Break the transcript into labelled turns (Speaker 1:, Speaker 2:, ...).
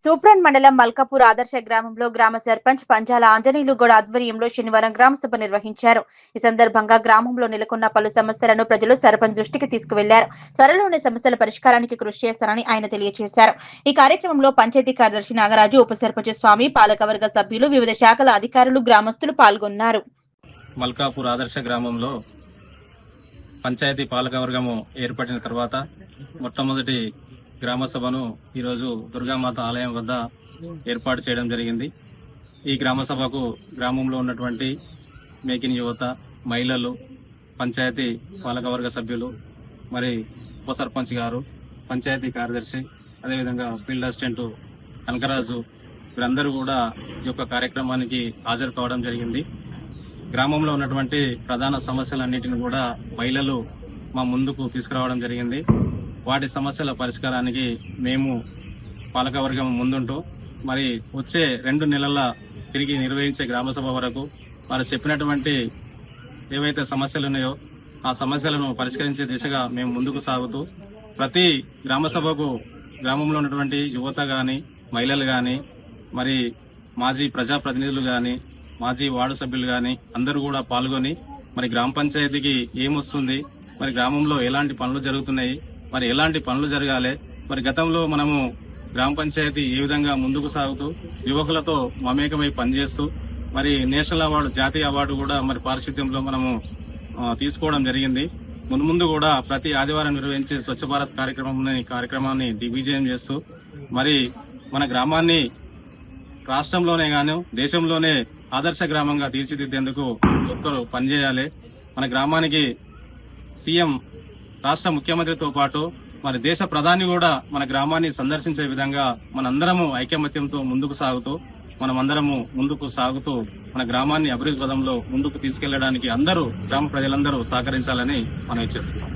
Speaker 1: తూప్రాన్ మండలం మల్కాపూర్ ఆదర్శ గ్రామంలో గ్రామ సర్పంచ్ పంజాల ఆంజనేయులు గౌడ ఆధ్వర్యంలో శనివారం గ్రామ సభ నిర్వహించారు. ఈ సందర్భంగా గ్రామంలో నెలకొన్న పలు సమస్యలను ప్రజలు సర్పంచ్ దృష్టికి తీసుకువెళ్లారు. త్వరలోనే సమస్యల పరిష్కారానికి కృషి చేస్తారని ఆయన తెలియజేశారు. ఈ కార్యక్రమంలో పంచాయతీ కార్యదర్శి నాగరాజు, ఉప సర్పంచ్ స్వామి, పాలకవర్గ సభ్యులు, వివిధ శాఖల అధికారులు, గ్రామస్తులు పాల్గొన్నారు.
Speaker 2: మల్కాపూర్ ఆదర్శ గ్రామంలో పంచాయతీ పాలకవర్గము ఏర్పడిన తర్వాత మొట్టమొదటి గ్రామ సభను ఈరోజు దుర్గామాత ఆలయం వద్ద ఏర్పాటు చేయడం జరిగింది. ఈ గ్రామ సభకు గ్రామంలో ఉన్నటువంటి మేకిన్ యువత, మహిళలు, పంచాయతీ పాలకవర్గ సభ్యులు, మరి ఉప సర్పంచ్ గారు, పంచాయతీ కార్యదర్శి, అదేవిధంగా ఫీల్డ్ అసిస్టెంట్ కనకరాజు వీరందరూ కూడా ఈ యొక్క కార్యక్రమానికి హాజరు కావడం జరిగింది. గ్రామంలో ఉన్నటువంటి ప్రధాన సమస్యలన్నింటినీ కూడా మహిళలు మా ముందుకు తీసుకురావడం జరిగింది. వాటి సమస్యల పరిష్కారానికి మేము పాలకవర్గం ముందుంటూ మరి వచ్చే 2 నెలల తిరిగి నిర్వహించే గ్రామసభ వరకు వారు చెప్పినటువంటి ఏవైతే సమస్యలు ఉన్నాయో ఆ సమస్యలను పరిష్కరించే దిశగా మేము ముందుకు సాగుతూ ప్రతి గ్రామసభకు గ్రామంలో ఉన్నటువంటి యువత గాని, మహిళలు గాని, మరి మాజీ ప్రజాప్రతినిధులు గాని, మాజీ వార్డు సభ్యులు గాని అందరూ కూడా పాల్గొని మరి గ్రామ పంచాయతీకి ఏమొస్తుంది, మరి గ్రామంలో ఎలాంటి పనులు జరుగుతున్నాయి, మరి ఎలాంటి పనులు జరగాలి, మరి గతంలో మనము గ్రామ పంచాయతీ ఏ విధంగా ముందుకు సాగుతూ యువకులతో మమేకమై పనిచేస్తూ మరి నేషనల్ అవార్డు, జాతీయ అవార్డు కూడా మరి పారిశుద్ధ్యంలో మనము తీసుకోవడం జరిగింది. ముందు కూడా ప్రతి ఆదివారం నిర్వహించే స్వచ్ఛ భారత్ కార్యక్రమాన్ని దిగ్విజయం చేస్తూ మరి మన గ్రామాన్ని రాష్ట్రంలోనే గాను దేశంలోనే ఆదర్శ గ్రామంగా తీర్చిదిద్దేందుకు ఒక్కరు పనిచేయాలి. మన గ్రామానికి సీఎం, రాష్ట్ర ముఖ్యమంత్రితో పాటు మరి దేశ ప్రధాని కూడా మన గ్రామాన్ని సందర్శించే విధంగా మనందరము ఐకమత్యంతో ముందుకు సాగుతూ మన గ్రామాన్ని అభివృద్ధి పదంలో ముందుకు తీసుకెళ్లడానికి గ్రామ ప్రజలందరూ సహకరించాలని మనం చేస్తున్నాం.